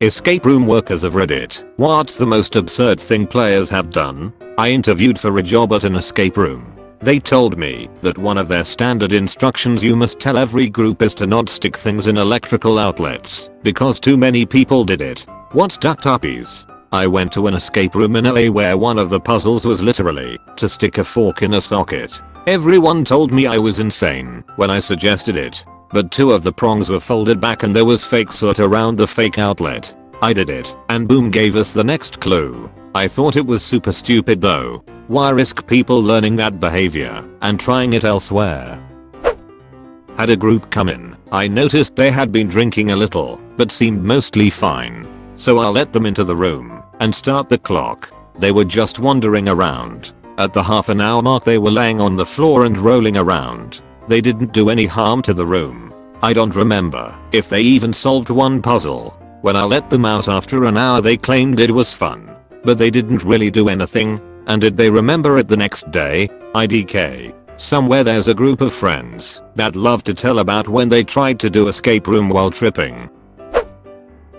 Escape room workers of Reddit. What's the most absurd thing players have done? I interviewed for a job at an escape room. They told me that one of their standard instructions you must tell every group is to not stick things in electrical outlets because too many people did it. What's duct uppies? I went to an escape room in LA where one of the puzzles was literally to stick a fork in a socket. Everyone told me I was insane when I suggested it. But two of the prongs were folded back and there was fake soot around the fake outlet. I did it, and boom gave us the next clue. I thought it was super stupid though. Why risk people learning that behavior and trying it elsewhere? Had a group come in. I noticed they had been drinking a little, but seemed mostly fine. So I let them into the room and start the clock. They were just wandering around. At the half an hour mark they were laying on the floor and rolling around. They didn't do any harm to the room. I don't remember if they even solved one puzzle. When I let them out after an hour they claimed it was fun. But they didn't really do anything. And did they remember it the next day? IDK. Somewhere there's a group of friends that love to tell about when they tried to do escape room while tripping.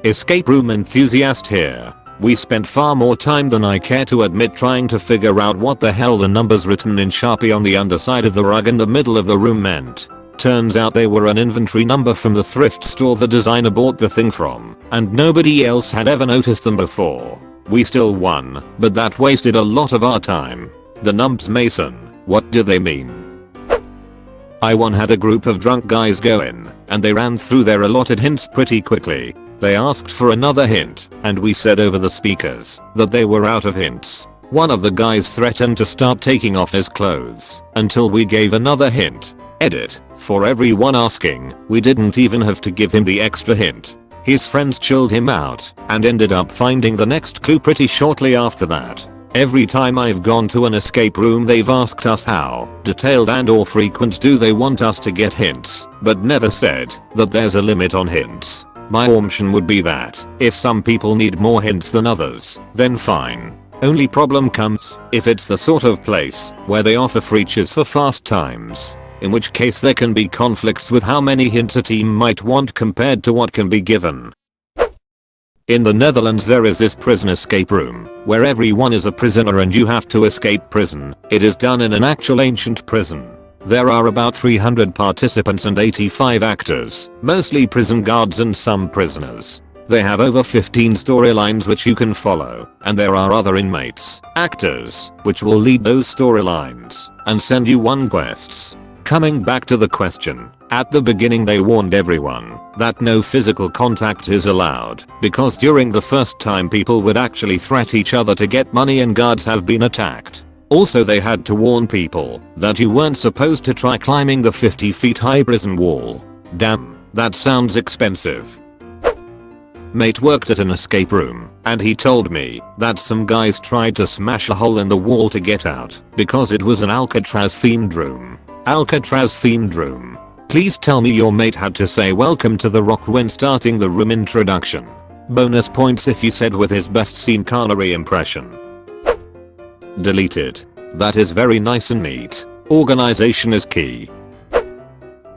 Escape room enthusiast here. We spent far more time than I care to admit trying to figure out what the hell the numbers written in Sharpie on the underside of the rug in the middle of the room meant. Turns out they were an inventory number from the thrift store the designer bought the thing from, and nobody else had ever noticed them before. We still won, but that wasted a lot of our time. The nubs Mason, what do they mean? I had a group of drunk guys go in, and they ran through their allotted hints pretty quickly. They asked for another hint, and we said over the speakers that they were out of hints. One of the guys threatened to start taking off his clothes until we gave another hint. Edit. For everyone asking, we didn't even have to give him the extra hint. His friends chilled him out and ended up finding the next clue pretty shortly after that. Every time I've gone to an escape room they've asked us how detailed and/or frequent do they want us to get hints, but never said that there's a limit on hints. My option would be that if some people need more hints than others, then fine. Only problem comes if it's the sort of place where they offer features for fast times, in which case there can be conflicts with how many hints a team might want compared to what can be given. In the Netherlands there is this prison escape room where everyone is a prisoner and you have to escape prison. It is done in an actual ancient prison. There are about 300 participants and 85 actors, mostly prison guards and some prisoners. They have over 15 storylines which you can follow, and there are other inmates, actors, which will lead those storylines and send you one quests. Coming back to the question, at the beginning they warned everyone that no physical contact is allowed because during the first time people would actually threat each other to get money and guards have been attacked. Also they had to warn people that you weren't supposed to try climbing the 50 feet high prison wall. Damn, that sounds expensive. Mate worked at an escape room and he told me that some guys tried to smash a hole in the wall to get out because it was an Alcatraz themed room. Alcatraz themed room. Please tell me your mate had to say welcome to the Rock when starting the room introduction. Bonus points if you said with his best Sean Connery impression. Deleted. That is very nice and neat. Organization is key.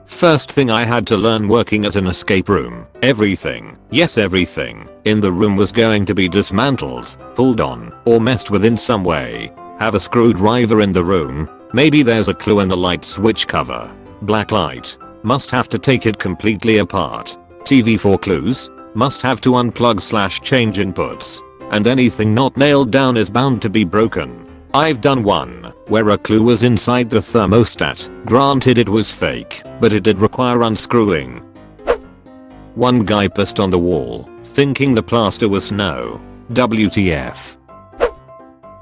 First thing I had to learn working at an escape room, everything, yes everything, in the room was going to be dismantled, pulled on, or messed with in some way. Have a screwdriver in the room, maybe there's a clue in the light switch cover. Black light, must have to take it completely apart. TV for clues, must have to unplug/change inputs. And anything not nailed down is bound to be broken. I've done one where a clue was inside the thermostat. Granted it was fake, but it did require unscrewing. One guy pissed on the wall, thinking the plaster was snow. WTF.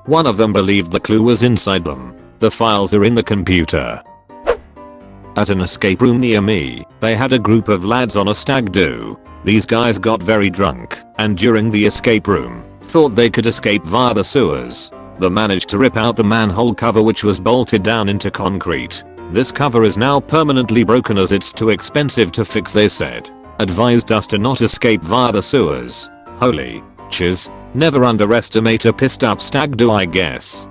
One of them believed the clue was inside them. The files are in the computer. At an escape room near me, they had a group of lads on a stag do. These guys got very drunk, and during the escape room, thought they could escape via the sewers. They managed to rip out the manhole cover which was bolted down into concrete. This cover is now permanently broken as it's too expensive to fix, they said. Advised us to not escape via the sewers. Holy chiz, never underestimate a pissed up stag do I guess.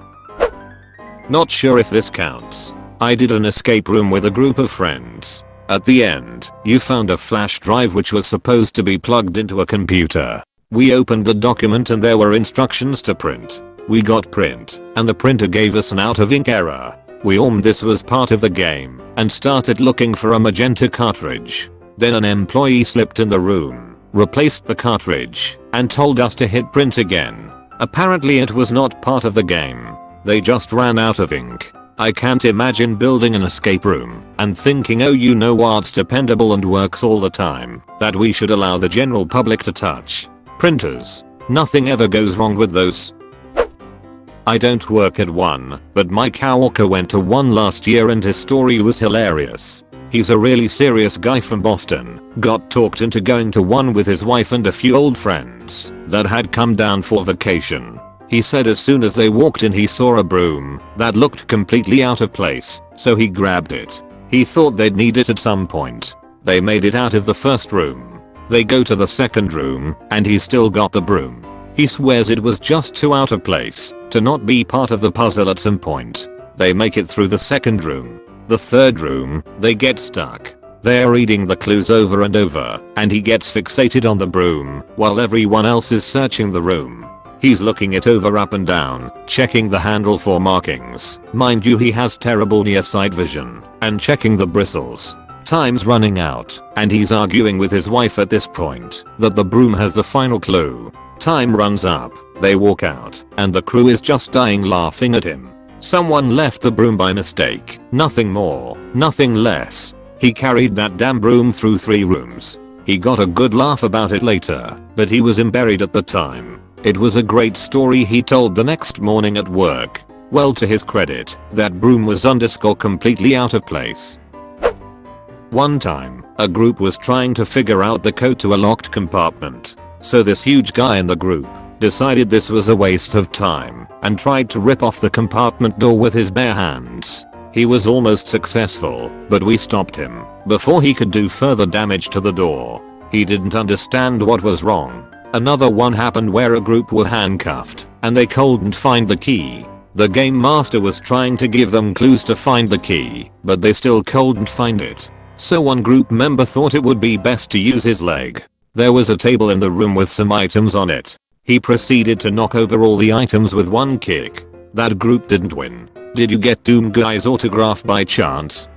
Not sure if this counts. I did an escape room with a group of friends. At the end, you found a flash drive which was supposed to be plugged into a computer. We opened the document and there were instructions to print. We got print, and the printer gave us an out of ink error. We assumed this was part of the game, and started looking for a magenta cartridge. Then an employee slipped in the room, replaced the cartridge, and told us to hit print again. Apparently it was not part of the game. They just ran out of ink. I can't imagine building an escape room and thinking, oh, you know what's dependable and works all the time, that we should allow the general public to touch. Printers. Nothing ever goes wrong with those. I don't work at one, but my coworker went to one last year and his story was hilarious. He's a really serious guy from Boston, got talked into going to one with his wife and a few old friends that had come down for vacation. He said as soon as they walked in he saw a broom that looked completely out of place, so he grabbed it. He thought they'd need it at some point. They made it out of the first room. They go to the second room and he still got the broom. He swears it was just too out of place to not be part of the puzzle at some point. They make it through the second room. The third room, they get stuck. They're reading the clues over and over, and he gets fixated on the broom while everyone else is searching the room. He's looking it over up and down, checking the handle for markings. Mind you, he has terrible near sight vision, and checking the bristles. Time's running out, and he's arguing with his wife at this point that the broom has the final clue. Time runs up, they walk out, and the crew is just dying laughing at him. Someone left the broom by mistake, nothing more, nothing less. He carried that damn broom through 3 rooms. He got a good laugh about it later, but he was embarrassed at the time. It was a great story he told the next morning at work. Well, to his credit, that broom was completely out of place. One time, a group was trying to figure out the code to a locked compartment. So this huge guy in the group decided this was a waste of time and tried to rip off the compartment door with his bare hands. He was almost successful, but we stopped him before he could do further damage to the door. He didn't understand what was wrong. Another one happened where a group were handcuffed and they couldn't find the key. The game master was trying to give them clues to find the key, but they still couldn't find it. So one group member thought it would be best to use his leg. There was a table in the room with some items on it. He proceeded to knock over all the items with one kick. That group didn't win. Did you get Doom Guy's autograph by chance?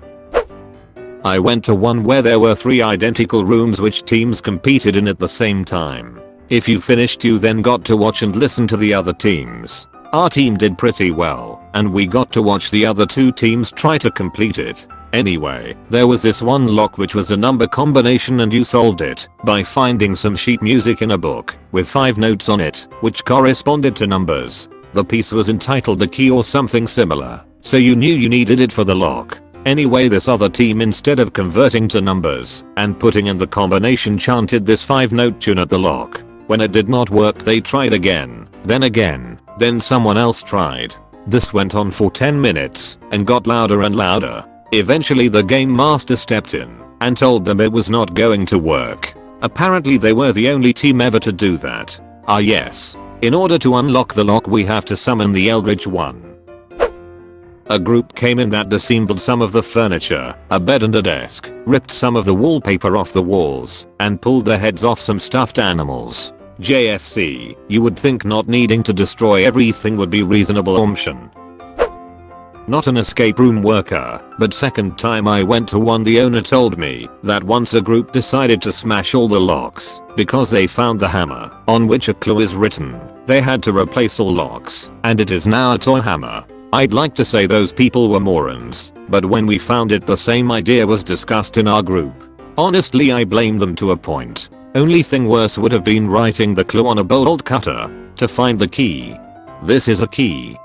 I went to one where there were 3 identical rooms which teams competed in at the same time. If you finished, you then got to watch and listen to the other teams. Our team did pretty well, and we got to watch the other 2 teams try to complete it. Anyway, there was this one lock which was a number combination and you solved it by finding some sheet music in a book with 5 notes on it which corresponded to numbers. The piece was entitled The Key or something similar, so you knew you needed it for the lock. Anyway, this other team, instead of converting to numbers and putting in the combination, chanted this 5-note tune at the lock. When it did not work, they tried again, then someone else tried. This went on for 10 minutes and got louder and louder. Eventually the game master stepped in and told them it was not going to work. Apparently they were the only team ever to do that. Ah yes. In order to unlock the lock we have to summon the Eldritch One. A group came in that disassembled some of the furniture, a bed and a desk, ripped some of the wallpaper off the walls, and pulled the heads off some stuffed animals. JFC, you would think not needing to destroy everything would be reasonable option. Not an escape room worker, but second time I went to one, the owner told me that once a group decided to smash all the locks because they found the hammer on which a clue is written. They had to replace all locks, and it is now a toy hammer. I'd like to say those people were morons, but when we found it the same idea was discussed in our group. Honestly, I blame them to a point. Only thing worse would have been writing the clue on a bolt cutter to find the key. This is a key.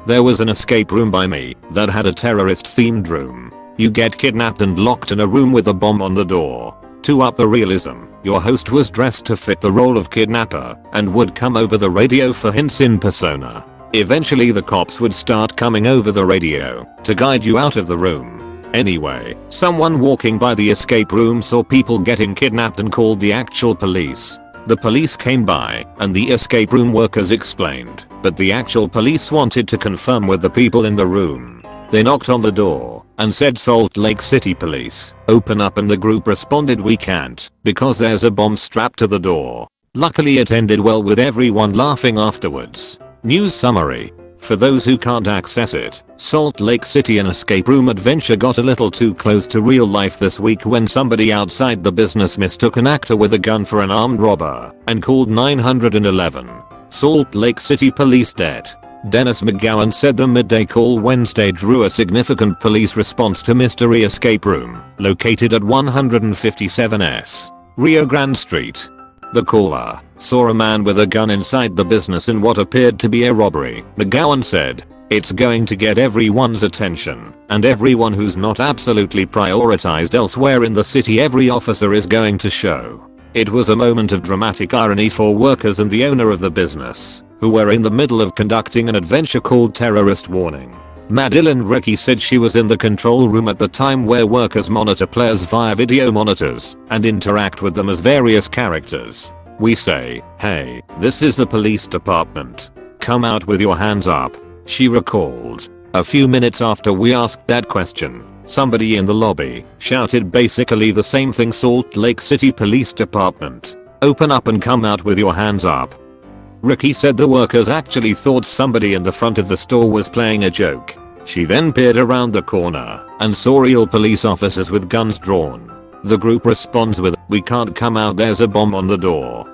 There was an escape room by me that had a terrorist themed room. You get kidnapped and locked in a room with a bomb on the door. To up the realism, your host was dressed to fit the role of kidnapper and would come over the radio for hints in persona. Eventually the cops would start coming over the radio to guide you out of the room. Anyway, someone walking by the escape room saw people getting kidnapped and called the actual police. The police came by and the escape room workers explained, but the actual police wanted to confirm with the people in the room. They knocked on the door and said Salt Lake City Police, open up, and the group responded, we can't because there's a bomb strapped to the door. Luckily it ended well with everyone laughing afterwards. News summary. For those who can't access it, Salt Lake City an escape room adventure got a little too close to real life this week when somebody outside the business mistook an actor with a gun for an armed robber and called 911. Salt Lake City Police Det. Dennis McGowan said the midday call Wednesday drew a significant police response to Mystery Escape Room, located at 157S Rio Grande Street. The caller saw a man with a gun inside the business in what appeared to be a robbery. McGowan said, "It's going to get everyone's attention, and everyone who's not absolutely prioritized elsewhere in the city every officer is going to show." It was a moment of dramatic irony for workers and the owner of the business, who were in the middle of conducting an adventure called Terrorist Warning. Madeline Ricky said she was in the control room at the time where workers monitor players via video monitors and interact with them as various characters. We say, "Hey, this is the police department. Come out with your hands up," she recalled. A few minutes after we asked that question, somebody in the lobby shouted basically the same thing. Salt Lake City Police Department. Open up and come out with your hands up. Ricky said the workers actually thought somebody in the front of the store was playing a joke. She then peered around the corner and saw real police officers with guns drawn. The group responds with, "We can't come out, there's a bomb on the door."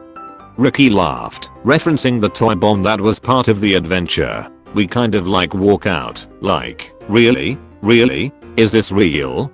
Ricky laughed, referencing the toy bomb that was part of the adventure. "We kind of like walk out, like, really? Really? Is this real?"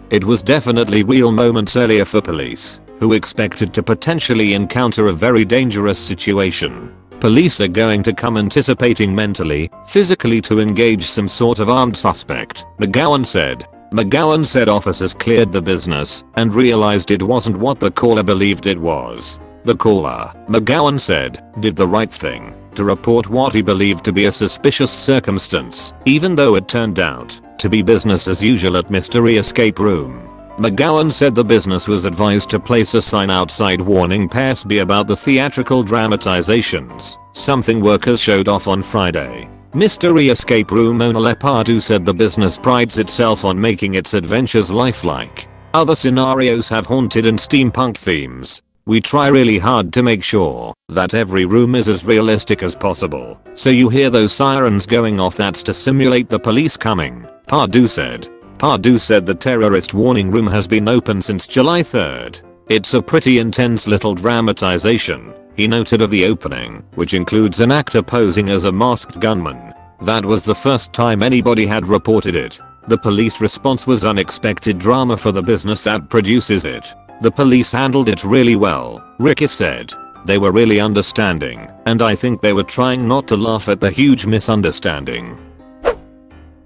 It was definitely real moments earlier for police, who expected to potentially encounter a very dangerous situation. Police are going to come anticipating mentally, physically to engage some sort of armed suspect, McGowan said. McGowan said officers cleared the business and realized it wasn't what the caller believed it was. The caller, McGowan said, did the right thing to report what he believed to be a suspicious circumstance, even though it turned out to be business as usual at Mystery Escape Room. McGowan said the business was advised to place a sign outside warning PSB about the theatrical dramatizations, something workers showed off on Friday. Mystery Escape Room owner Lepardu said the business prides itself on making its adventures lifelike. Other scenarios have haunted and steampunk themes. We try really hard to make sure that every room is as realistic as possible. So you hear those sirens going off, that's to simulate the police coming, Pardue said. Pardue said the Terrorist Warning Room has been open since July 3rd. It's a pretty intense little dramatization, he noted of the opening, which includes an actor posing as a masked gunman. That was the first time anybody had reported it. The police response was unexpected drama for the business that produces it. The police handled it really well, Ricky said. They were really understanding, and I think they were trying not to laugh at the huge misunderstanding.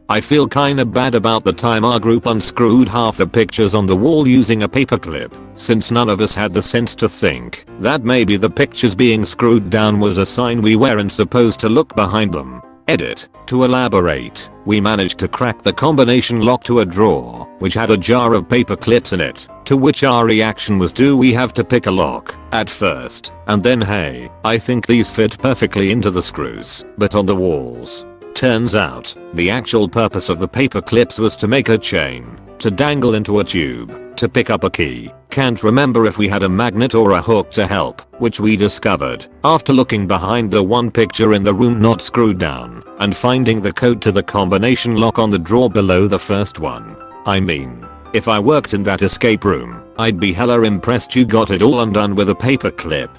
I feel kinda bad about the time our group unscrewed half the pictures on the wall using a paperclip, since none of us had the sense to think that maybe the pictures being screwed down was a sign we weren't supposed to look behind them. Edit. To elaborate, we managed to crack the combination lock to a drawer, which had a jar of paper clips in it, to which our reaction was, do we have to pick a lock at first, and then hey, I think these fit perfectly into the screws, but on the walls. Turns out, the actual purpose of the paper clips was to make a chain, to dangle into a tube, to pick up a key. Can't remember if we had a magnet or a hook to help, which we discovered after looking behind the one picture in the room not screwed down, and finding the code to the combination lock on the drawer below the first one. I mean, if I worked in that escape room, I'd be hella impressed you got it all undone with a paper clip.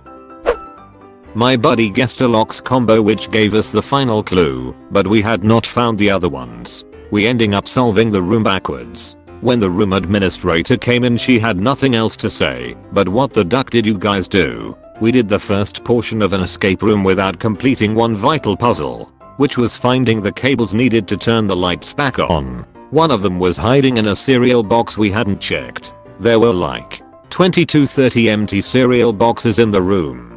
My buddy guessed a locks combo which gave us the final clue, but we had not found the other ones. We ending up solving the room backwards. When the room administrator came in, she had nothing else to say, but what the duck did you guys do? We did the first portion of an escape room without completing one vital puzzle, which was finding the cables needed to turn the lights back on. One of them was hiding in a cereal box we hadn't checked. There were like 20-30 empty cereal boxes in the room.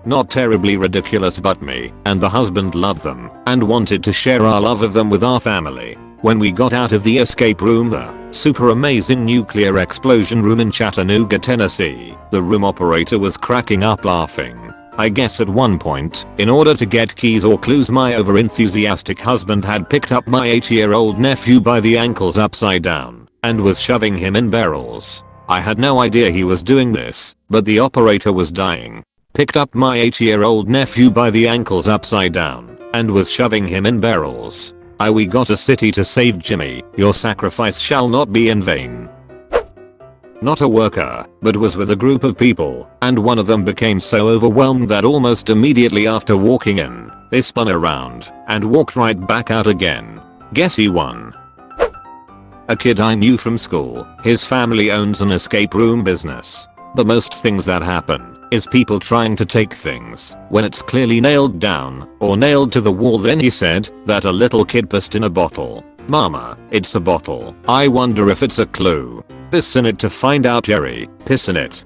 Not terribly ridiculous, but me and the husband loved them and wanted to share our love of them with our family. When we got out of the escape room, the super amazing nuclear explosion room in Chattanooga, Tennessee, the room operator was cracking up laughing. I guess at one point, in order to get keys or clues, my overenthusiastic husband had picked up my 8-year-old nephew by the ankles upside down and was shoving him in barrels. I had no idea he was doing this, but the operator was dying. Picked up my 8-year-old nephew by the ankles upside down and was shoving him in barrels. We got a city to save Jimmy. Your sacrifice shall not be in vain. Not a worker, but was with a group of people, and one of them became so overwhelmed that almost immediately after walking in, they spun around and walked right back out again. Guess he won. A kid I knew from school, his family owns an escape room business. The most things that happen is people trying to take things when it's clearly nailed down or nailed to the wall. Then he said that a little kid pissed in a bottle. Mama, it's a bottle. I wonder if it's a clue. Piss in it to find out. Jerry, piss in it.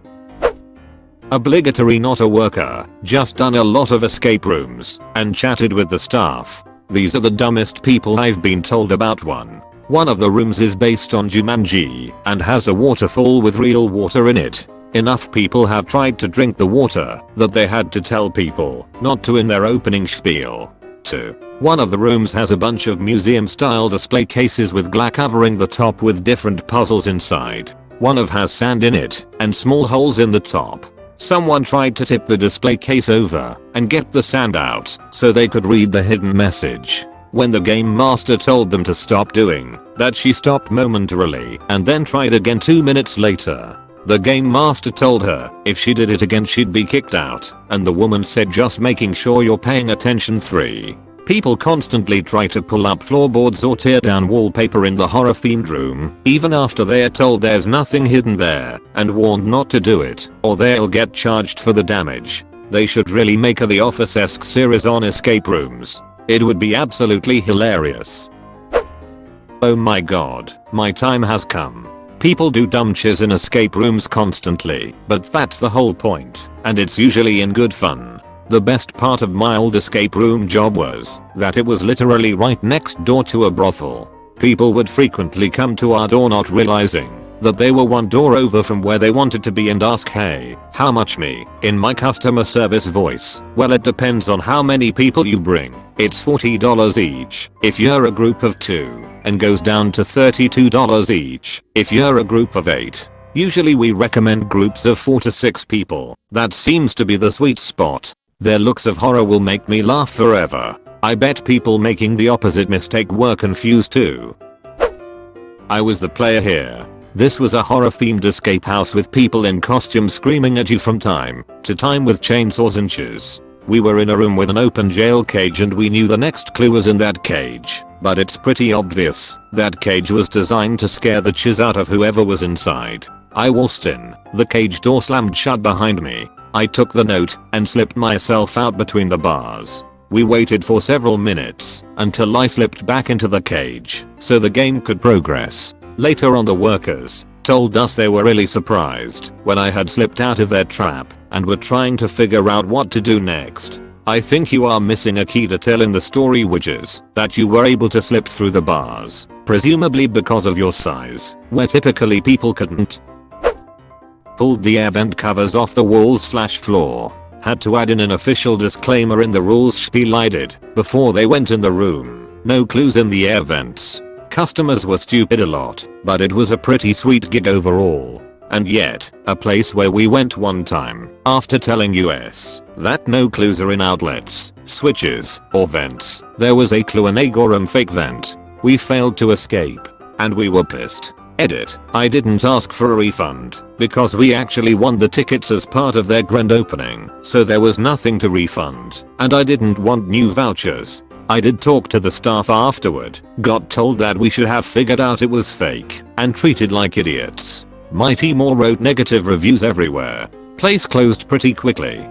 Obligatory. Not a worker, just done a lot of escape rooms and chatted with the staff. These are the dumbest people I've been told about. One of the rooms is based on Jumanji and has a waterfall with real water in it. Enough people have tried to drink the water that they had to tell people not to in their opening spiel. 2. One of the rooms has a bunch of museum style display cases with glass covering the top with different puzzles inside. One of has sand in it and small holes in the top. Someone tried to tip the display case over and get the sand out so they could read the hidden message. When the game master told them to stop doing that, she stopped momentarily and then tried again 2 minutes later. The game master told her if she did it again she'd be kicked out, and the woman said just making sure you're paying attention. 3. People constantly try to pull up floorboards or tear down wallpaper in the horror themed room, even after they are told there's nothing hidden there and warned not to do it, or they'll get charged for the damage. They should really make a The Office-esque series on escape rooms. It would be absolutely hilarious. Oh my god, my time has come. People do dumb shiz in escape rooms constantly, but that's the whole point, and it's usually in good fun. The best part of my old escape room job was that it was literally right next door to a brothel. People would frequently come to our door not realizing that they were one door over from where they wanted to be and ask, "Hey, how much me?" in my customer service voice. Well, it depends on how many people you bring. It's $40 each if you're a group of 2, and goes down to $32 each if you're a group of 8. Usually we recommend groups of 4 to 6 people. That seems to be the sweet spot. Their looks of horror will make me laugh forever. I bet people making the opposite mistake were confused too. I was the player here. This was a horror themed escape house with people in costumes screaming at you from time to time with chainsaws and shears. We were in a room with an open jail cage and we knew the next clue was in that cage, but it's pretty obvious that cage was designed to scare the chiz out of whoever was inside. I waltzed in, the cage door slammed shut behind me. I took the note and slipped myself out between the bars. We waited for several minutes until I slipped back into the cage so the game could progress. Later on, the workers told us they were really surprised when I had slipped out of their trap and were trying to figure out what to do next. I think you are missing a key detail in the story, which is that you were able to slip through the bars, presumably because of your size, where typically people couldn't. Pulled the air vent covers off the walls/floor. Had to add in an official disclaimer in the rules spiel I did before they went in the room. No clues in the air vents. Customers were stupid a lot, but it was a pretty sweet gig overall. And yet, a place where we went one time after telling us that no clues are in outlets, switches, or vents. There was a clue in a Gorham fake vent. We failed to escape, and we were pissed. Edit. I didn't ask for a refund because we actually won the tickets as part of their grand opening, so there was nothing to refund, and I didn't want new vouchers. I did talk to the staff afterward, got told that we should have figured out it was fake, and treated like idiots. My team all wrote negative reviews everywhere. Place closed pretty quickly.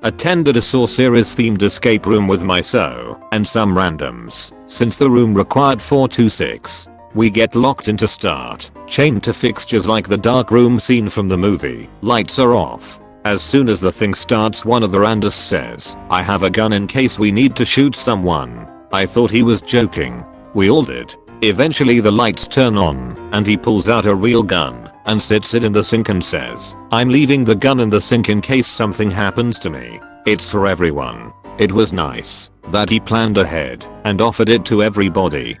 Attended a Saw series themed escape room with my so and some randoms. Since the room required 4 to 6, we get locked in to start, chained to fixtures like the dark room scene from the movie. Lights are off. As soon as the thing starts, one of the randos says, "I have a gun in case we need to shoot someone." I thought he was joking. We all did. Eventually the lights turn on, and he pulls out a real gun and sits it in the sink and says, "I'm leaving the gun in the sink in case something happens to me. It's for everyone." It was nice that he planned ahead and offered it to everybody.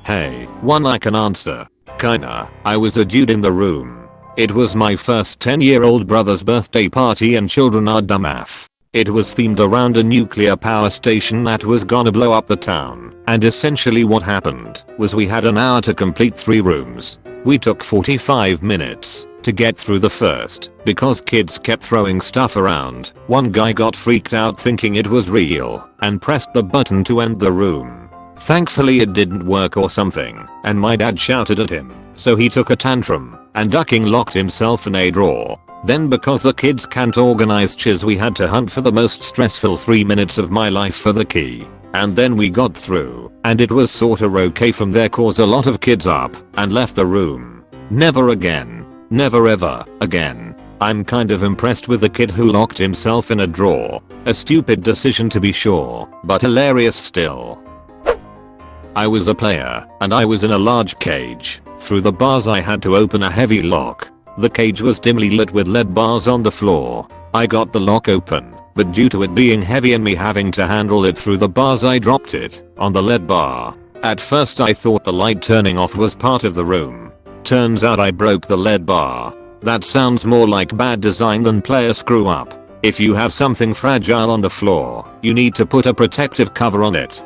Hey, one I can answer. Kinda. I was a dude in the room. It was my first 10-year-old brother's birthday party and children are dumb AF. It was themed around a nuclear power station that was gonna blow up the town, and essentially what happened was we had an hour to complete 3 rooms. We took 45 minutes to get through the first because kids kept throwing stuff around. One guy got freaked out thinking it was real and pressed the button to end the room. Thankfully it didn't work or something, and my dad shouted at him, so he took a tantrum and ducking locked himself in a drawer. Then because the kids can't organize chiz we had to hunt for the most stressful 3 minutes of my life for the key. And then we got through, and it was sorta okay from there cause a lot of kids up and left the room. Never again. Never ever again. I'm kind of impressed with the kid who locked himself in a drawer. A stupid decision to be sure, but hilarious still. I was a player, and I was in a large cage. Through the bars I had to open a heavy lock. The cage was dimly lit with lead bars on the floor. I got the lock open, but due to it being heavy and me having to handle it through the bars I dropped it on the lead bar. At first I thought the light turning off was part of the room. Turns out I broke the lead bar. That sounds more like bad design than player screw up. If you have something fragile on the floor, you need to put a protective cover on it.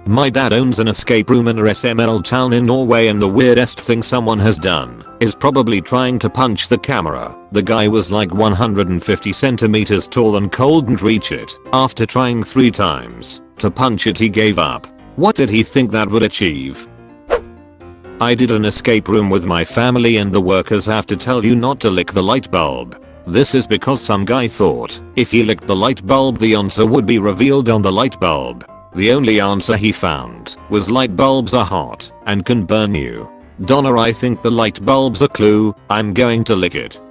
My dad owns an escape room in a SML town in Norway and the weirdest thing someone has done is probably trying to punch the camera. The guy was like 150 centimeters tall and couldn't reach it. After trying 3 times to punch it he gave up. What did he think that would achieve? I did an escape room with my family and the workers have to tell you not to lick the light bulb. This is because some guy thought if he licked the light bulb the answer would be revealed on the light bulb. The only answer he found was light bulbs are hot and can burn you. Donna, I think the light bulb's a clue. I'm going to lick it.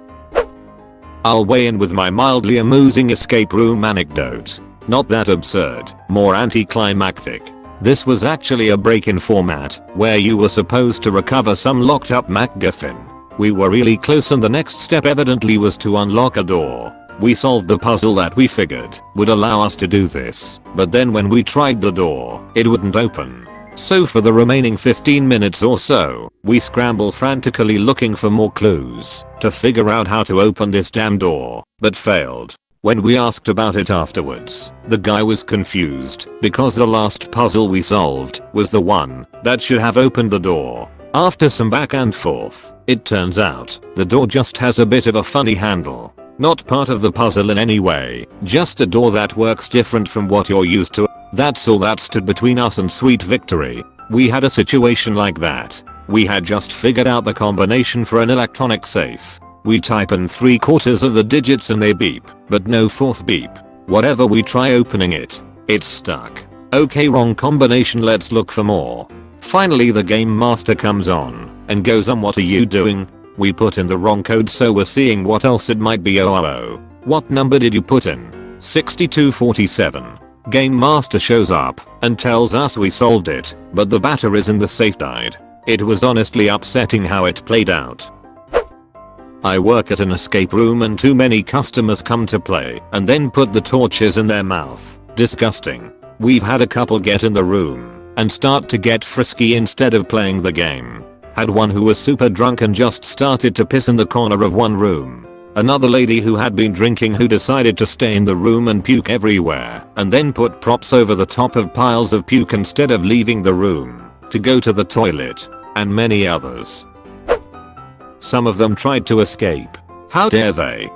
I'll weigh in with my mildly amusing escape room anecdote. Not that absurd, more anticlimactic. This was actually a break-in format where you were supposed to recover some locked up MacGuffin. We were really close and the next step evidently was to unlock a door. We solved the puzzle that we figured would allow us to do this, but then when we tried the door, it wouldn't open. So for the remaining 15 minutes or so, we scrambled frantically looking for more clues to figure out how to open this damn door, but failed. When we asked about it afterwards, the guy was confused because the last puzzle we solved was the one that should have opened the door. After some back and forth, it turns out the door just has a bit of a funny handle. Not part of the puzzle in any way, just a door that works different from what you're used to. That's all that stood between us and sweet victory. We had a situation like that. We had just figured out the combination for an electronic safe. We type in 3/4 of the digits and they beep, but no 4th beep. Whatever we try opening it, it's stuck. Okay, wrong combination, let's look for more. Finally the game master comes on and goes, what are you doing? We put in the wrong code so we're seeing what else it might be. Oh, what number did you put in? 6247. Game master shows up and tells us we solved it, but the batteries in the safe died. It was honestly upsetting how it played out. I work at an escape room and too many customers come to play and then put the torches in their mouth. Disgusting. We've had a couple get in the room and start to get frisky instead of playing the game. Had one who was super drunk and just started to piss in the corner of one room. Another lady who had been drinking who decided to stay in the room and puke everywhere and then put props over the top of piles of puke instead of leaving the room to go to the toilet, and many others. Some of them tried to escape. How dare they?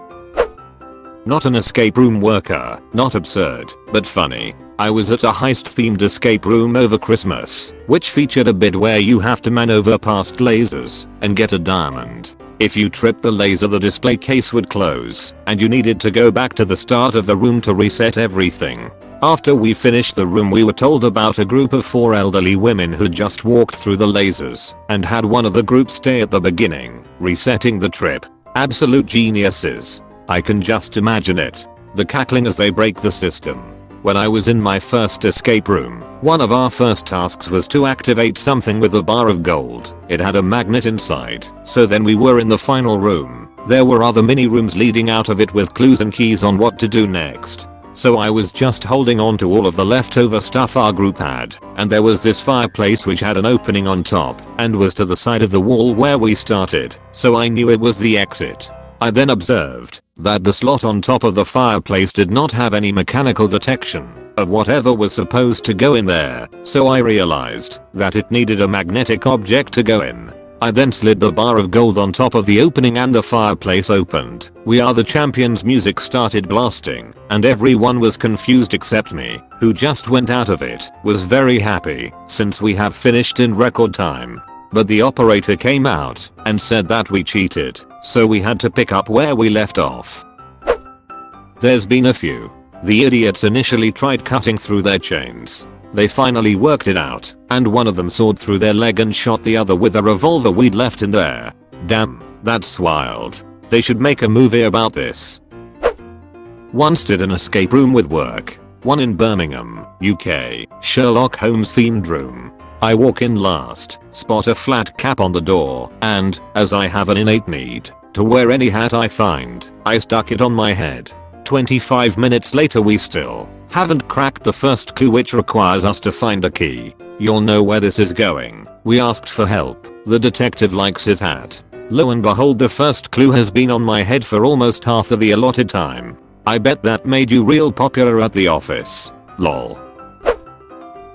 Not an escape room worker, not absurd, but funny. I was at a heist-themed escape room over Christmas, which featured a bit where you have to maneuver past lasers and get a diamond. If you tripped the laser the display case would close, and you needed to go back to the start of the room to reset everything. After we finished the room we were told about a group of 4 elderly women who just walked through the lasers and had one of the group stay at the beginning, resetting the trip. Absolute geniuses. I can just imagine it. The cackling as they break the system. When I was in my first escape room, one of our first tasks was to activate something with a bar of gold. It had a magnet inside, so then we were in the final room. There were other mini rooms leading out of it with clues and keys on what to do next. so I was just holding on to all of the leftover stuff our group had, and there was this fireplace which had an opening on top and was to the side of the wall where we started, so I knew it was the exit. I then observed that the slot on top of the fireplace did not have any mechanical detection of whatever was supposed to go in there, so I realized that it needed a magnetic object to go in. I then slid the bar of gold on top of the opening and the fireplace opened. We Are the Champions music started blasting, and everyone was confused except me, who just went out of it, was very happy since we have finished in record time. But the operator came out and said that we cheated, so we had to pick up where we left off. There's been a few. The idiots initially tried cutting through their chains. They finally worked it out, and one of them sawed through their leg and shot the other with a revolver we'd left in there. Damn, that's wild. They should make a movie about this. Once did an escape room with work. One in Birmingham, UK, Sherlock Holmes themed room. I walk in last, spot a flat cap on the door, and, as I have an innate need to wear any hat I find, I stuck it on my head. 25 minutes later we still haven't cracked the first clue, which requires us to find a key. You'll know where this is going. We asked for help. The detective likes his hat. Lo and behold, the first clue has been on my head for almost half of the allotted time. I bet that made you real popular at the office. Lol.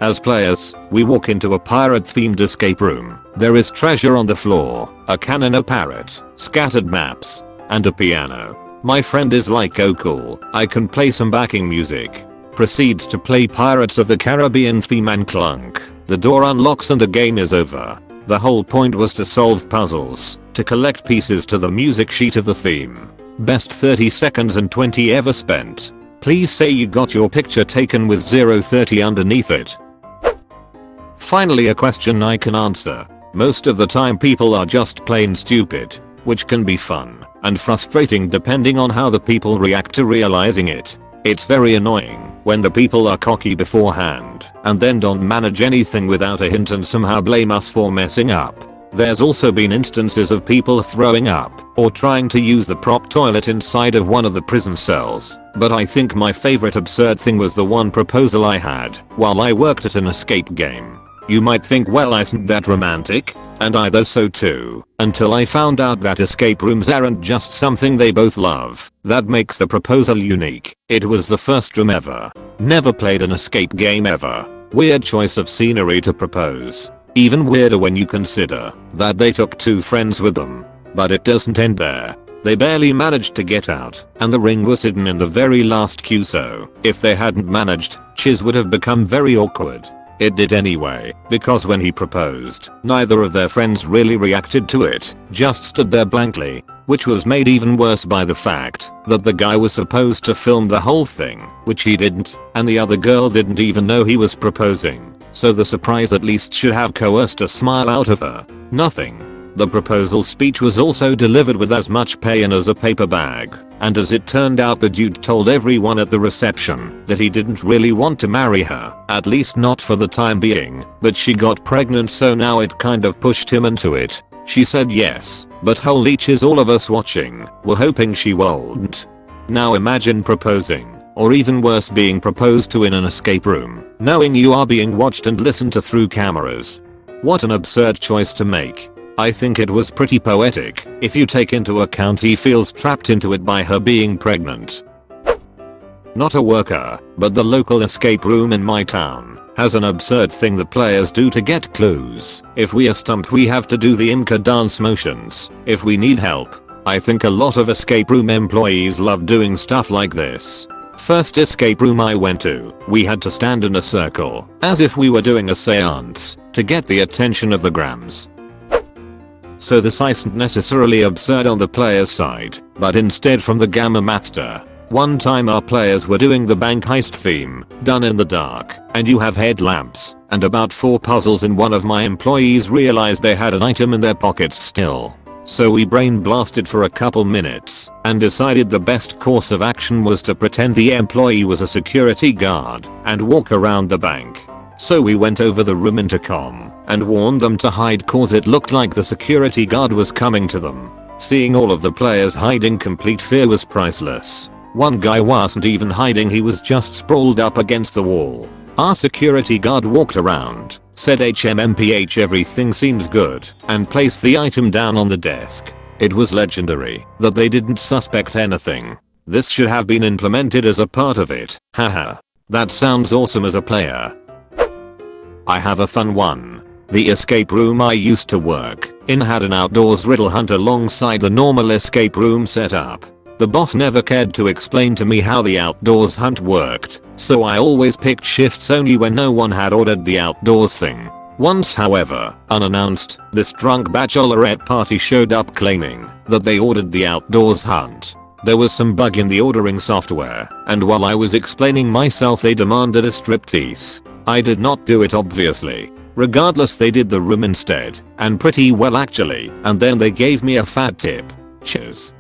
As players, we walk into a pirate-themed escape room. There is treasure on the floor, a cannon, a parrot, scattered maps, and a piano. My friend is like, oh cool, I can play some backing music. Proceeds to play Pirates of the Caribbean theme and clunk. The door unlocks and the game is over. The whole point was to solve puzzles, to collect pieces to the music sheet of the theme. Best 30 seconds and 20 ever spent. Please say you got your picture taken with 030 underneath it. Finally, a question I can answer. Most of the time people are just plain stupid, which can be fun and frustrating depending on how the people react to realizing it. It's very annoying when the people are cocky beforehand and then don't manage anything without a hint and somehow blame us for messing up. There's also been instances of people throwing up or trying to use the prop toilet inside of one of the prison cells, but I think my favorite absurd thing was the one proposal I had while I worked at an escape game. You might think, well, isn't that romantic? And I thought so too, until I found out that escape rooms aren't just something they both love. That makes the proposal unique. It was the first room ever. Never played an escape game ever. Weird choice of scenery to propose. Even weirder when you consider that they took 2 friends with them. But it doesn't end there. They barely managed to get out, and the ring was hidden in the very last queue, so if they hadn't managed, Chiz would have become very awkward. It did anyway, because when he proposed, neither of their friends really reacted to it, just stood there blankly, which was made even worse by the fact that the guy was supposed to film the whole thing, which he didn't, and the other girl didn't even know he was proposing, so the surprise at least should have coerced a smile out of her. Nothing. The proposal speech was also delivered with as much pain as a paper bag, and as it turned out, the dude told everyone at the reception that he didn't really want to marry her, at least not for the time being, but she got pregnant, so now it kind of pushed him into it. She said yes, but holy Chiz, all of us watching were hoping she won't. Now imagine proposing, or even worse, being proposed to in an escape room, knowing you are being watched and listened to through cameras. What an absurd choice to make. I think it was pretty poetic, if you take into account he feels trapped into it by her being pregnant. Not a worker, but the local escape room in my town has an absurd thing the players do to get clues. If we are stumped, we have to do the Imca dance motions. If we need help, I think a lot of escape room employees love doing stuff like this. First escape room I went to, we had to stand in a circle, as if we were doing a seance, to get the attention of the grams. So this isn't necessarily absurd on the player's side, but instead from the Gamma Master. One time our players were doing the bank heist theme, done in the dark, and you have headlamps, and about 4 puzzles in. One of my employees realized they had an item in their pockets still. So we brain blasted for a couple minutes, and decided the best course of action was to pretend the employee was a security guard, and walk around the bank. So we went over the room intercom, and warned them to hide cause it looked like the security guard was coming to them. Seeing all of the players hiding, complete fear was priceless. One guy wasn't even hiding, he was just sprawled up against the wall. Our security guard walked around, said HMMPH everything seems good, and placed the item down on the desk. It was legendary that they didn't suspect anything. This should have been implemented as a part of it. Haha. That sounds awesome as a player. I have a fun one. The escape room I used to work in had an outdoors riddle hunt alongside the normal escape room setup. The boss never cared to explain to me how the outdoors hunt worked, so I always picked shifts only when no one had ordered the outdoors thing. Once however, unannounced, this drunk bachelorette party showed up claiming that they ordered the outdoors hunt. There was some bug in the ordering software, and while I was explaining myself they demanded a striptease. I did not do it obviously. Regardless, they did the room instead, and pretty well actually, and then they gave me a fat tip. Cheers.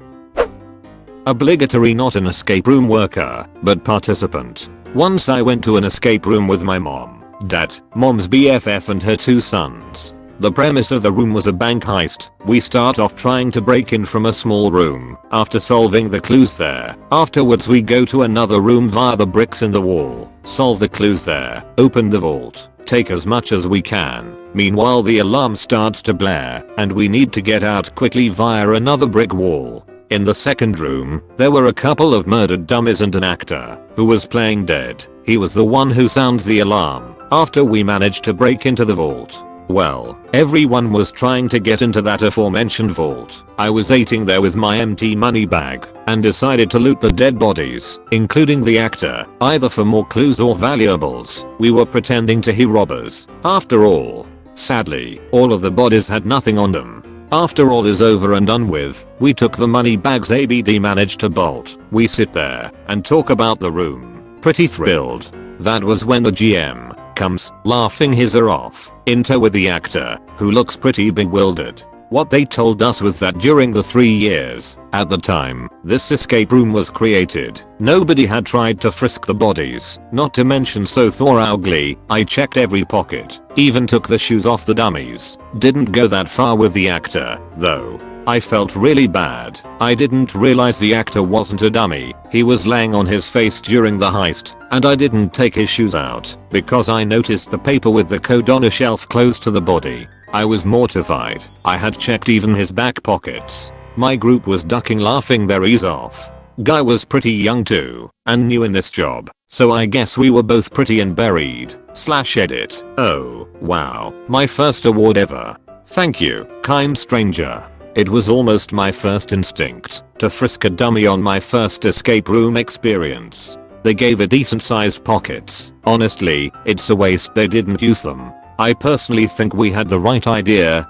Obligatory, not an escape room worker, but participant. Once I went to an escape room with my mom, dad, mom's BFF and her 2 sons. The premise of the room was a bank heist. We start off trying to break in from a small room. After solving the clues there, afterwards we go to another room via the bricks in the wall, solve the clues there, open the vault, take as much as we can. Meanwhile the alarm starts to blare, and we need to get out quickly via another brick wall. In the second room, there were a couple of murdered dummies and an actor who was playing dead. He was the one who sounds the alarm after we managed to break into the vault. Well, everyone was trying to get into that aforementioned vault. I was waiting there with my empty money bag and decided to loot the dead bodies, including the actor, either for more clues or valuables. We were pretending to be robbers. After all, sadly, all of the bodies had nothing on them. After all is over and done with, we took the money bags ABD managed to bolt. We sit there and talk about the room. Pretty thrilled. That was when the GM comes, laughing his ear off, in tow with the actor, who looks pretty bewildered. What they told us was that during the 3 years, at the time, this escape room was created, nobody had tried to frisk the bodies, not to mention so thoroughly. I checked every pocket, even took the shoes off the dummies. Didn't go that far with the actor, though. I felt really bad. I didn't realize the actor wasn't a dummy. He was laying on his face during the heist, and I didn't take his shoes out because I noticed the paper with the code on a shelf close to the body. I was mortified. I had checked even his back pockets. My group was ducking, laughing their ears off. Guy was pretty young too, and new in this job, so I guess we were both pretty and buried. /edit. Oh, wow. My first award ever. Thank you, kind stranger. It was almost my first instinct to frisk a dummy on my first escape room experience. They gave a decent sized pockets. Honestly, it's a waste they didn't use them. I personally think we had the right idea.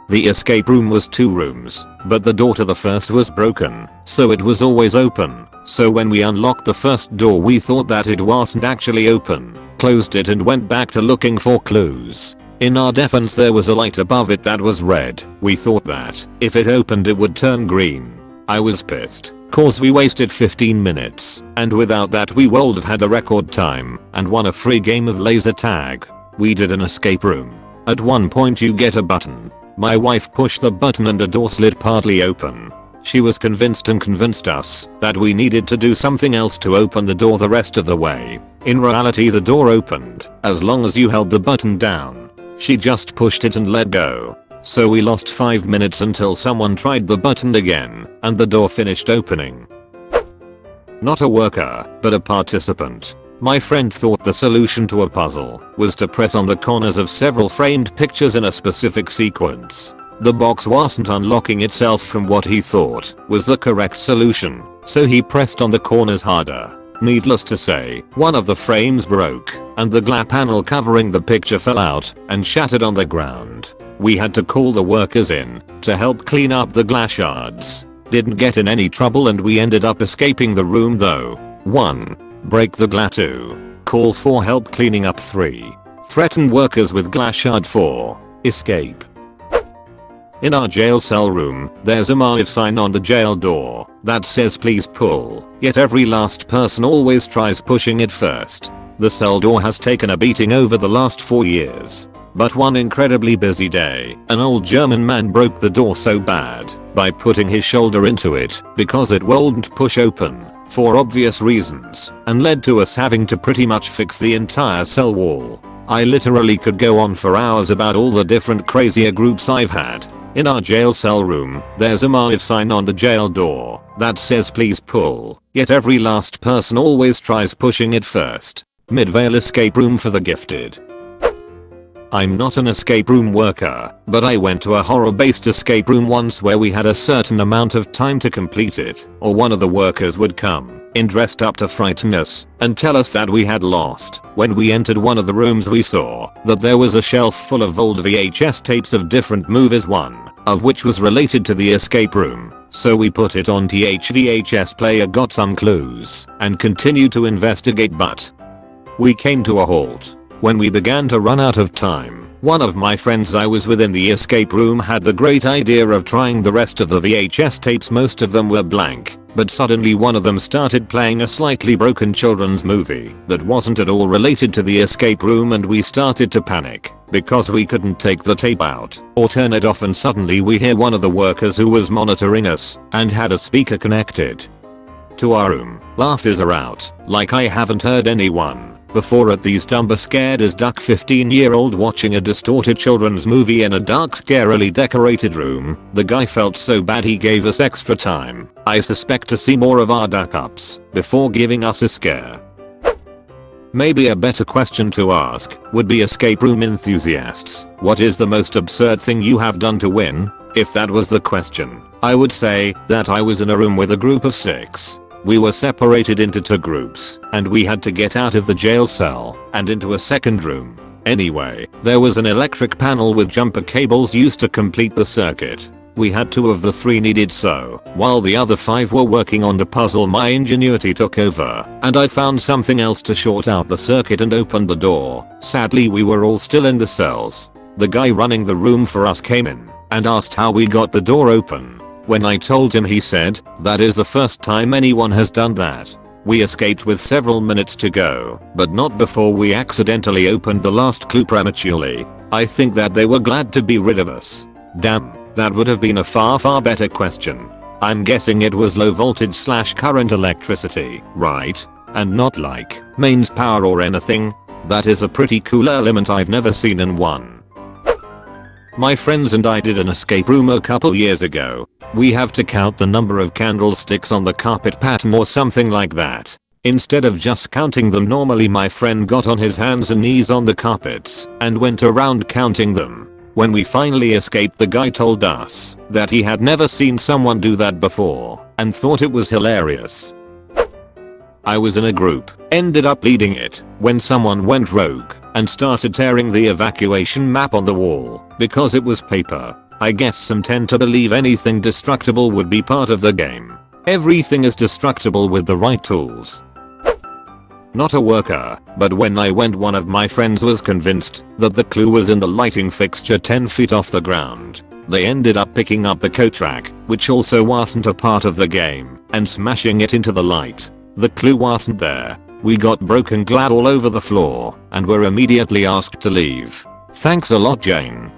The escape room was 2 rooms, but the door to the first was broken, so it was always open. So when we unlocked the first door we thought that it wasn't actually open, closed it and went back to looking for clues. In our defense, there was a light above it that was red. We thought that if it opened it would turn green. I was pissed, cause we wasted 15 minutes, and without that we would have had the record time and won a free game of laser tag. We did an escape room. At one point you get a button. My wife pushed the button and a door slid partly open. She was convinced and convinced us that we needed to do something else to open the door the rest of the way. In reality the door opened as long as you held the button down. She just pushed it and let go. So we lost 5 minutes until someone tried the button again and the door finished opening. Not a worker, but a participant. My friend thought the solution to a puzzle was to press on the corners of several framed pictures in a specific sequence. The box wasn't unlocking itself from what he thought was the correct solution, so he pressed on the corners harder. Needless to say, one of the frames broke, and the glass panel covering the picture fell out and shattered on the ground. We had to call the workers in to help clean up the glass shards. Didn't get in any trouble and we ended up escaping the room though. 1. Break the glass. 2. Call for help cleaning up. 3. Threaten workers with glass shard. 4. Escape. In our jail cell room, there's a massive sign on the jail door that says please pull, yet every last person always tries pushing it first. The cell door has taken a beating over the last 4 years. But one incredibly busy day, an old German man broke the door so bad by putting his shoulder into it because it wouldn't push open for obvious reasons and led to us having to pretty much fix the entire cell wall. I literally could go on for hours about all the different crazier groups I've had. In our jail cell room, there's a massive sign on the jail door that says please pull, yet every last person always tries pushing it first. Midvale escape room for the gifted. I'm not an escape room worker, but I went to a horror-based escape room once where we had a certain amount of time to complete it, or one of the workers would come in dressed up to frighten us and tell us that we had lost. When we entered one of the rooms we saw that there was a shelf full of old VHS tapes of different movies, one of which was related to the escape room. So we put it on the VHS player, got some clues, and continued to investigate, but we came to a halt when we began to run out of time. One of my friends I was with in the escape room had the great idea of trying the rest of the VHS tapes. Most of them were blank, but suddenly one of them started playing a slightly broken children's movie that wasn't at all related to the escape room, and we started to panic because we couldn't take the tape out or turn it off, and suddenly we hear one of the workers who was monitoring us and had a speaker connected to our room. Laughers are out like I haven't heard anyone before at these dumb scared as duck 15-year-old watching a distorted children's movie in a dark scarily decorated room. The guy felt so bad he gave us extra time, I suspect, to see more of our duck ups before giving us a scare. Maybe a better question to ask would be, escape room enthusiasts, what is the most absurd thing you have done to win? If that was the question, I would say that I was in a room with a group of 6. We were separated into 2 groups, and we had to get out of the jail cell and into a second room. Anyway, there was an electric panel with jumper cables used to complete the circuit. We had 2 of the 3 needed, so while the other 5 were working on the puzzle, my ingenuity took over and I found something else to short out the circuit and opened the door. Sadly, we were all still in the cells. The guy running the room for us came in and asked how we got the door open. When I told him, he said, that is the first time anyone has done that. We escaped with several minutes to go, but not before we accidentally opened the last clue prematurely. I think that they were glad to be rid of us. Damn, that would have been a far better question. I'm guessing it was low voltage / current electricity, right? And not like mains power or anything. That is a pretty cool element I've never seen in one. My friends and I did an escape room a couple years ago. We have to count the number of candlesticks on the carpet pattern or something like that. Instead of just counting them normally, my friend got on his hands and knees on the carpets and went around counting them. When we finally escaped, the guy told us that he had never seen someone do that before and thought it was hilarious. I was in a group, ended up leading it, when someone went rogue and started tearing the evacuation map on the wall because it was paper. I guess some tend to believe anything destructible would be part of the game. Everything is destructible with the right tools. Not a worker, but when I went, one of my friends was convinced that the clue was in the lighting fixture 10 feet off the ground. They ended up picking up the coat rack, which also wasn't a part of the game, and smashing it into the light. The clue wasn't there. We got broken glass all over the floor and were immediately asked to leave. Thanks a lot, Jane.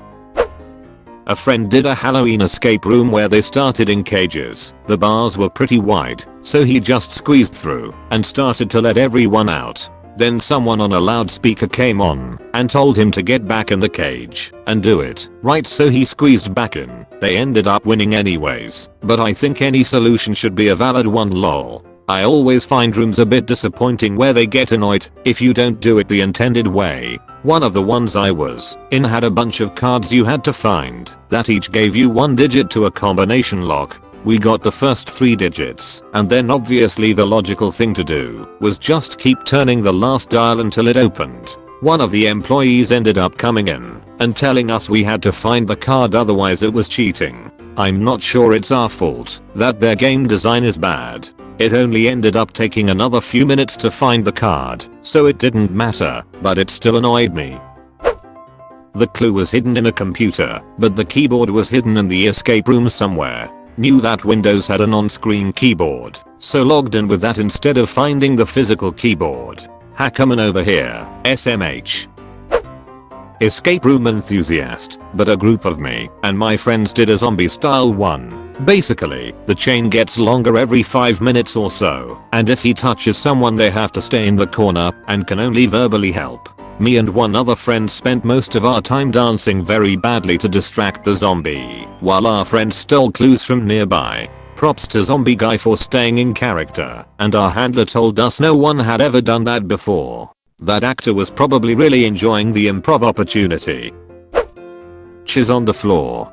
A friend did a Halloween escape room where they started in cages. The bars were pretty wide, so he just squeezed through and started to let everyone out. Then someone on a loudspeaker came on and told him to get back in the cage and do it right, so he squeezed back in. They ended up winning anyways, but I think any solution should be a valid one, lol. I always find rooms a bit disappointing where they get annoyed if you don't do it the intended way. One of the ones I was in had a bunch of cards you had to find that each gave you 1 digit to a combination lock. We got the first 3 digits, and then obviously the logical thing to do was just keep turning the last dial until it opened. One of the employees ended up coming in and telling us we had to find the card, otherwise it was cheating. I'm not sure it's our fault that their game design is bad. It only ended up taking another few minutes to find the card, so it didn't matter, but it still annoyed me. The clue was hidden in a computer, but the keyboard was hidden in the escape room somewhere. Knew that Windows had an on-screen keyboard, so logged in with that instead of finding the physical keyboard. Hack coming over here, SMH. escape room enthusiast, but a group of me and my friends did a zombie style one. Basically, the chain gets longer every 5 minutes or so, and if he touches someone they have to stay in the corner and can only verbally help. Me and one other friend spent most of our time dancing very badly to distract the zombie, while our friend stole clues from nearby. Props to zombie guy for staying in character, and our handler told us no one had ever done that before. That actor was probably really enjoying the improv opportunity. Chiz on the floor.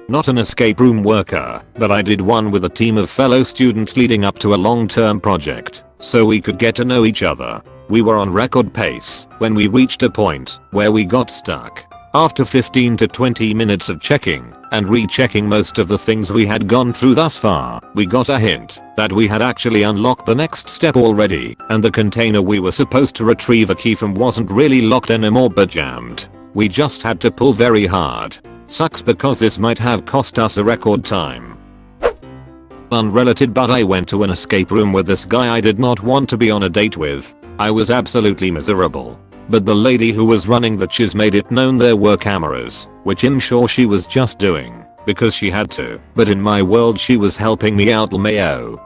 Not an escape room worker, but I did one with a team of fellow students leading up to a long-term project, so we could get to know each other. We were on record pace when we reached a point where we got stuck. After 15 to 20 minutes of checking and rechecking most of the things we had gone through thus far, we got a hint that we had actually unlocked the next step already, and the container we were supposed to retrieve a key from wasn't really locked anymore but jammed. We just had to pull very hard. Sucks because this might have cost us a record time. Unrelated, but I went to an escape room with this guy I did not want to be on a date with. I was absolutely miserable. But the lady who was running the chiz made it known there were cameras, which I'm sure she was just doing because she had to, but in my world she was helping me out lmao.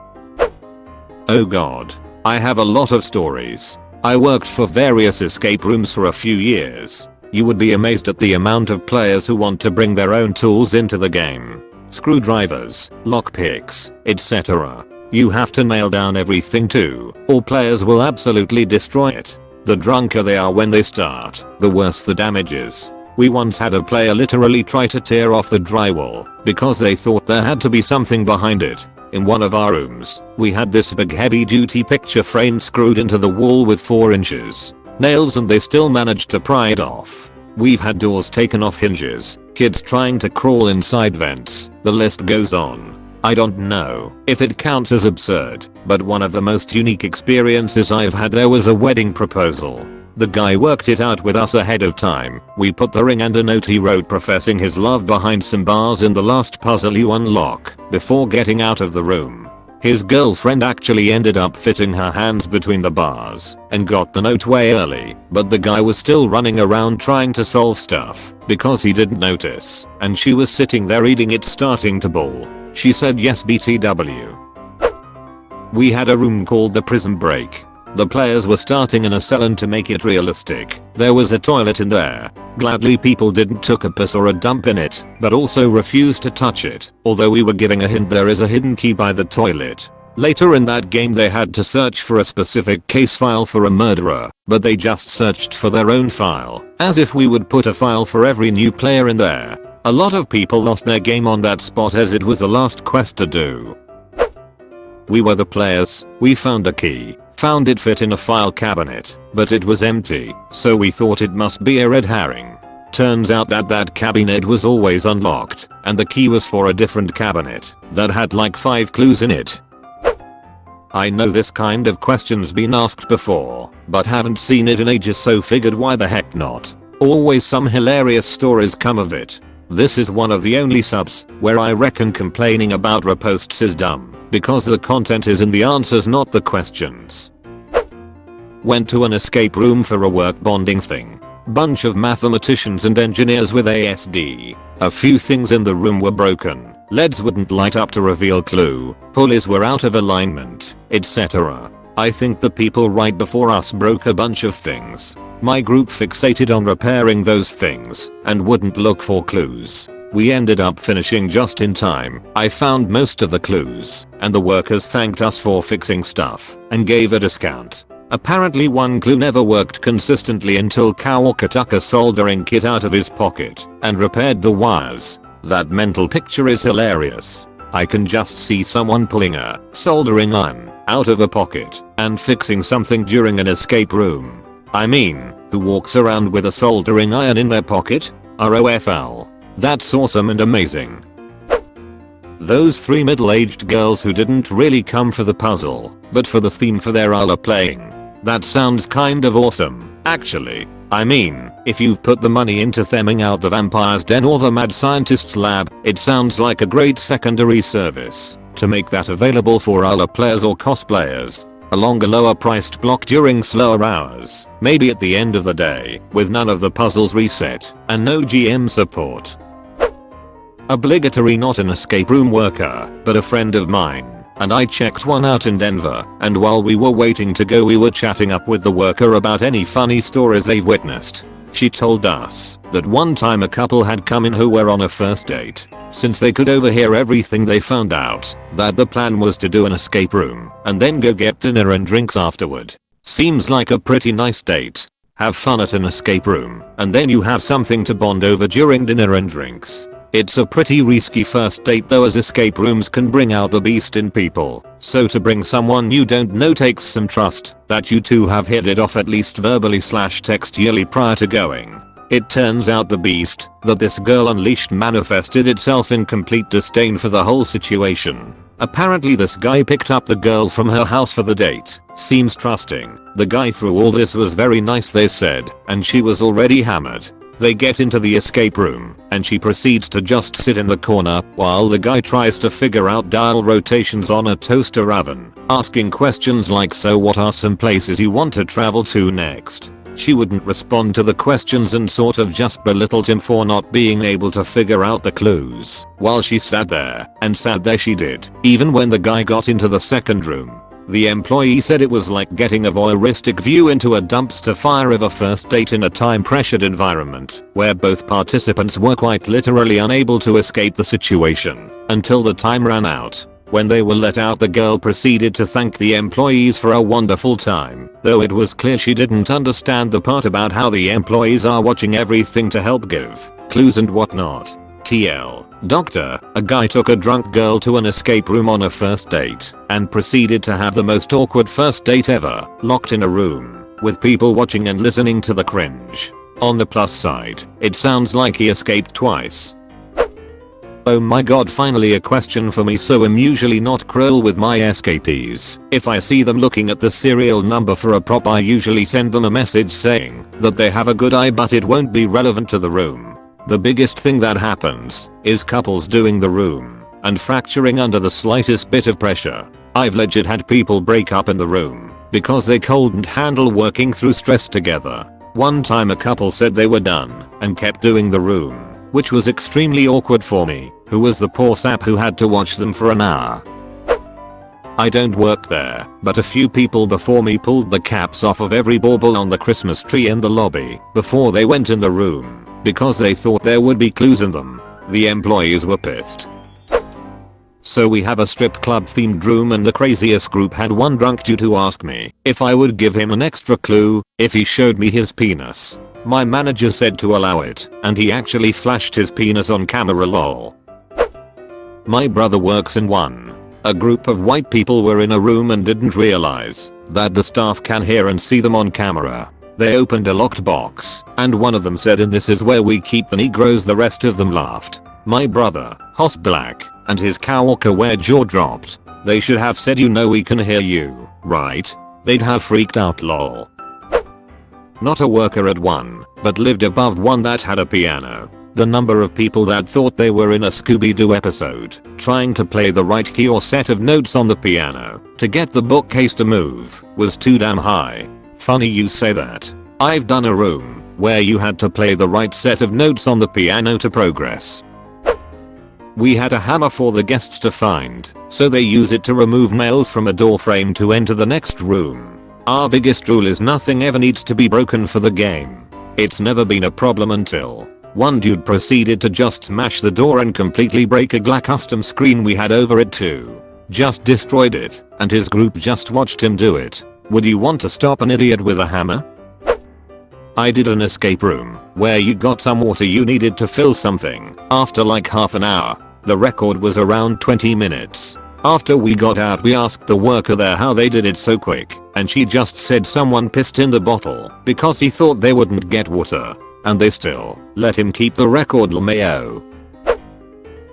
Oh god. I have a lot of stories. I worked for various escape rooms for a few years. You would be amazed at the amount of players who want to bring their own tools into the game. Screwdrivers, lockpicks, etc. You have to nail down everything too, or players will absolutely destroy it. The drunker they are when they start, the worse the damage is. We once had a player literally try to tear off the drywall because they thought there had to be something behind it. In one of our rooms, we had this big heavy duty picture frame screwed into the wall with 4 inches nails and they still managed to pry it off. We've had doors taken off hinges, kids trying to crawl inside vents, the list goes on. I don't know if it counts as absurd, but one of the most unique experiences I've had, there was a wedding proposal. The guy worked it out with us ahead of time. We put the ring and a note he wrote professing his love behind some bars in the last puzzle you unlock before getting out of the room. His girlfriend actually ended up fitting her hands between the bars and got the note way early, but the guy was still running around trying to solve stuff because he didn't notice, and she was sitting there reading it starting to bawl. She said yes BTW. We had a room called the Prison Break. The players were starting in a cell, and to make it realistic, there was a toilet in there. Gladly people didn't took a piss or a dump in it, but also refused to touch it, although we were giving a hint there is a hidden key by the toilet. Later in that game they had to search for a specific case file for a murderer, but they just searched for their own file, as if we would put a file for every new player in there. A lot of people lost their game on that spot as it was the last quest to do. We were the players, we found a key, found it fit in a file cabinet, but it was empty, so we thought it must be a red herring. Turns out that cabinet was always unlocked, and the key was for a different cabinet that had like 5 clues in it. I know this kind of question's been asked before, but haven't seen it in ages, so figured why the heck not. Always some hilarious stories come of it. This is one of the only subs where I reckon complaining about reposts is dumb, because the content is in the answers, not the questions. Went to an escape room for a work bonding thing. Bunch of mathematicians and engineers with ASD. A few things in the room were broken. LEDs wouldn't light up to reveal clue. Pulleys were out of alignment, etc. I think the people right before us broke a bunch of things. My group fixated on repairing those things and wouldn't look for clues. We ended up finishing just in time. I found most of the clues, and the workers thanked us for fixing stuff and gave a discount. Apparently one clue never worked consistently until Kawaka took a soldering kit out of his pocket and repaired the wires. That mental picture is hilarious. I can just see someone pulling a soldering iron out of a pocket and fixing something during an escape room. I mean, who walks around with a soldering iron in their pocket? ROFL. That's awesome and amazing. Those 3 middle-aged girls who didn't really come for the puzzle, but for the theme for their ALA playing. That sounds kind of awesome, actually. I mean, if you've put the money into theming out the Vampire's Den or the Mad Scientist's Lab, it sounds like a great secondary service to make that available for ALA players or cosplayers. along a lower priced block during slower hours, maybe at the end of the day, with none of the puzzles reset, and no GM support. Obligatory, not an escape room worker, but a friend of mine, and I checked one out in Denver, and while we were waiting to go we were chatting up with the worker about any funny stories they've witnessed. She told us that one time a couple had come in who were on a first date. Since they could overhear everything, they found out that the plan was to do an escape room and then go get dinner and drinks afterward. Seems like a pretty nice date. Have fun at an escape room and then you have something to bond over during dinner and drinks. It's a pretty risky first date though, as escape rooms can bring out the beast in people, so to bring someone you don't know takes some trust that you two have hit it off at least verbally/textually prior to going. It turns out the beast that this girl unleashed manifested itself in complete disdain for the whole situation. Apparently this guy picked up the girl from her house for the date. Seems trusting. The guy through all this was very nice, they said, and she was already hammered. They get into the escape room, and she proceeds to just sit in the corner while the guy tries to figure out dial rotations on a toaster oven, asking questions like, so what are some places you want to travel to next? She wouldn't respond to the questions and sort of just belittled him for not being able to figure out the clues, while she sat there she did, even when the guy got into the second room. The employee said it was like getting a voyeuristic view into a dumpster fire of a first date in a time-pressured environment, where both participants were quite literally unable to escape the situation until the time ran out. When they were let out, the girl proceeded to thank the employees for a wonderful time, though it was clear she didn't understand the part about how the employees are watching everything to help give clues and whatnot. TL. Doctor, a guy took a drunk girl to an escape room on a first date and proceeded to have the most awkward first date ever, locked in a room with people watching and listening to the cringe. On the plus side, it sounds like he escaped twice. Oh my god, finally a question for me. So I'm usually not cruel with my escapees. If I see them looking at the serial number for a prop, I usually send them a message saying that they have a good eye, but it won't be relevant to the room. The biggest thing that happens is couples doing the room and fracturing under the slightest bit of pressure. I've legit had people break up in the room because they couldn't handle working through stress together. One time a couple said they were done and kept doing the room, which was extremely awkward for me, who was the poor sap who had to watch them for an hour. I don't work there, but a few people before me pulled the caps off of every bauble on the Christmas tree in the lobby before they went in the room because they thought there would be clues in them. The employees were pissed. So we have a strip club themed room, and the craziest group had one drunk dude who asked me if I would give him an extra clue if he showed me his penis. My manager said to allow it, and he actually flashed his penis on camera, lol. My brother works in one. A group of white people were in a room and didn't realize that the staff can hear and see them on camera. They opened a locked box, and one of them said, "And this is where we keep the Negroes." The rest of them laughed. My brother, Hoss Black, and his coworker were jaw dropped. They should have said, "You know we can hear you, right?" They'd have freaked out, lol. Not a worker at one, but lived above one that had a piano. The number of people that thought they were in a Scooby-Doo episode, trying to play the right key or set of notes on the piano to get the bookcase to move, was too damn high. Funny you say that. I've done a room where you had to play the right set of notes on the piano to progress. We had a hammer for the guests to find, so they use it to remove nails from a door frame to enter the next room. Our biggest rule is nothing ever needs to be broken for the game. It's never been a problem until one dude proceeded to just smash the door and completely break a glass custom screen we had over it too. Just destroyed it, and his group just watched him do it. Would you want to stop an idiot with a hammer? I did an escape room where you got some water you needed to fill something after like half an hour. The record was around 20 minutes. After we got out, we asked the worker there how they did it so quick, and she just said someone pissed in the bottle because he thought they wouldn't get water, and they still let him keep the record, lmao.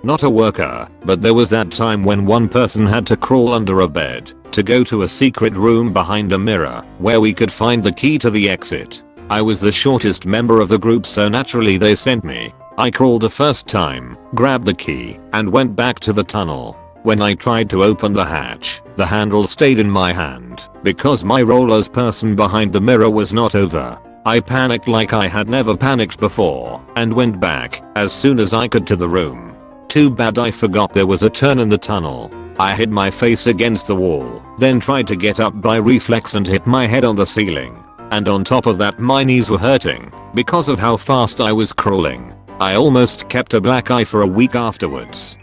Not a worker, but there was that time when one person had to crawl under a bed to go to a secret room behind a mirror where we could find the key to the exit. I was the shortest member of the group, so naturally they sent me. I crawled the first time, grabbed the key, and went back to the tunnel. When I tried to open the hatch, the handle stayed in my hand because my role as person behind the mirror was not over. I panicked like I had never panicked before and went back as soon as I could to the room. Too bad I forgot there was a turn in the tunnel. I hid my face against the wall, then tried to get up by reflex and hit my head on the ceiling. And on top of that my knees were hurting because of how fast I was crawling. I almost kept a black eye for a week afterwards.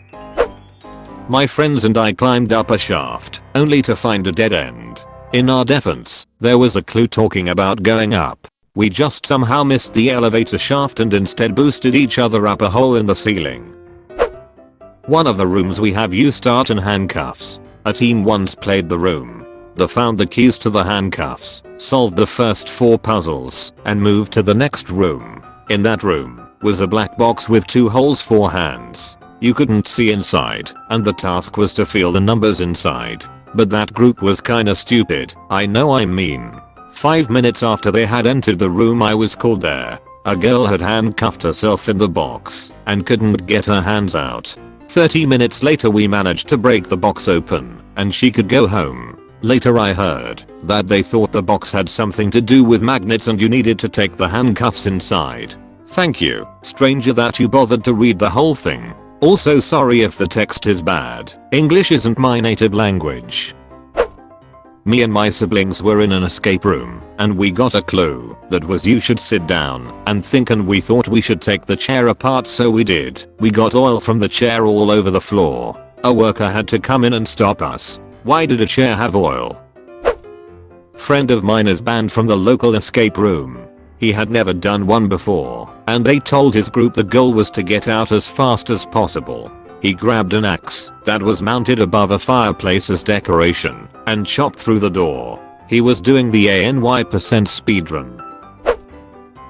My friends and I climbed up a shaft, only to find a dead end. In our defense, there was a clue talking about going up. We just somehow missed the elevator shaft and instead boosted each other up a hole in the ceiling. One of the rooms we have you start in handcuffs. A team once played the room. They found the keys to the handcuffs, solved the first 4 puzzles, and moved to the next room. In that room was a black box with 2 holes for hands. You couldn't see inside, and the task was to feel the numbers inside. But that group was kinda stupid, I know I mean. 5 minutes after they had entered the room I was called there. A girl had handcuffed herself in the box and couldn't get her hands out. 30 minutes later we managed to break the box open and she could go home. Later I heard that they thought the box had something to do with magnets and you needed to take the handcuffs inside. Thank you, stranger, that you bothered to read the whole thing. Also sorry if the text is bad. English isn't my native language. Me and my siblings were in an escape room and we got a clue that was you should sit down and think, and we thought we should take the chair apart, so we did. We got oil from the chair all over the floor. A worker had to come in and stop us. Why did a chair have oil? Friend of mine is banned from the local escape room. He had never done one before, and they told his group the goal was to get out as fast as possible. He grabbed an axe that was mounted above a fireplace as decoration and chopped through the door. He was doing the ANY% speedrun.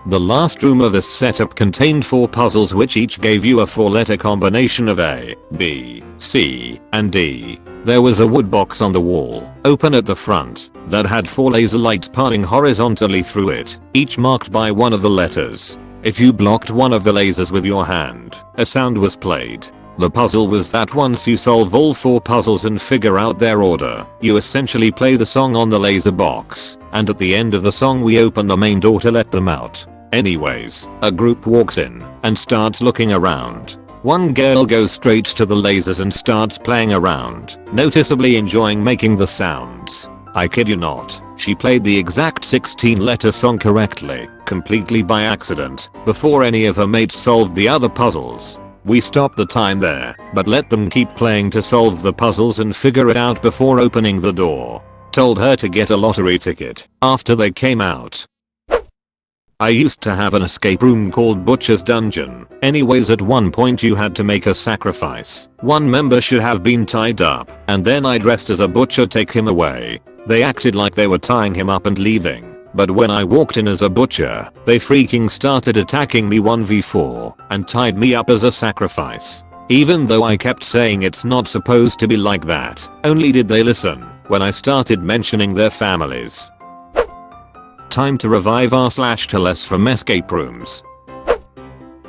The last room of this setup contained 4 puzzles which each gave you a 4-letter combination of A, B, C, and D. There was a wood box on the wall, open at the front, that had 4 laser lights passing horizontally through it, each marked by one of the letters. If you blocked one of the lasers with your hand, a sound was played. The puzzle was that once you solve all 4 puzzles and figure out their order, you essentially play the song on the laser box, and at the end of the song we open the main door to let them out. Anyways, a group walks in and starts looking around. One girl goes straight to the lasers and starts playing around, noticeably enjoying making the sounds. I kid you not, she played the exact 16-letter song correctly, completely by accident, before any of her mates solved the other puzzles. We stopped the time there, but let them keep playing to solve the puzzles and figure it out before opening the door. Told her to get a lottery ticket after they came out. I used to have an escape room called Butcher's Dungeon. Anyways, at one point you had to make a sacrifice. One member should have been tied up, and then I dressed as a butcher take him away. They acted like they were tying him up and leaving. But when I walked in as a butcher, they freaking started attacking me 1v4 and tied me up as a sacrifice. Even though I kept saying it's not supposed to be like that, only did they listen when I started mentioning their families. Time to revive r/tell us from escape rooms.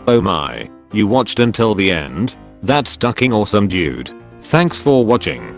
Oh my, you watched until the end? That's fucking awesome, dude. Thanks for watching.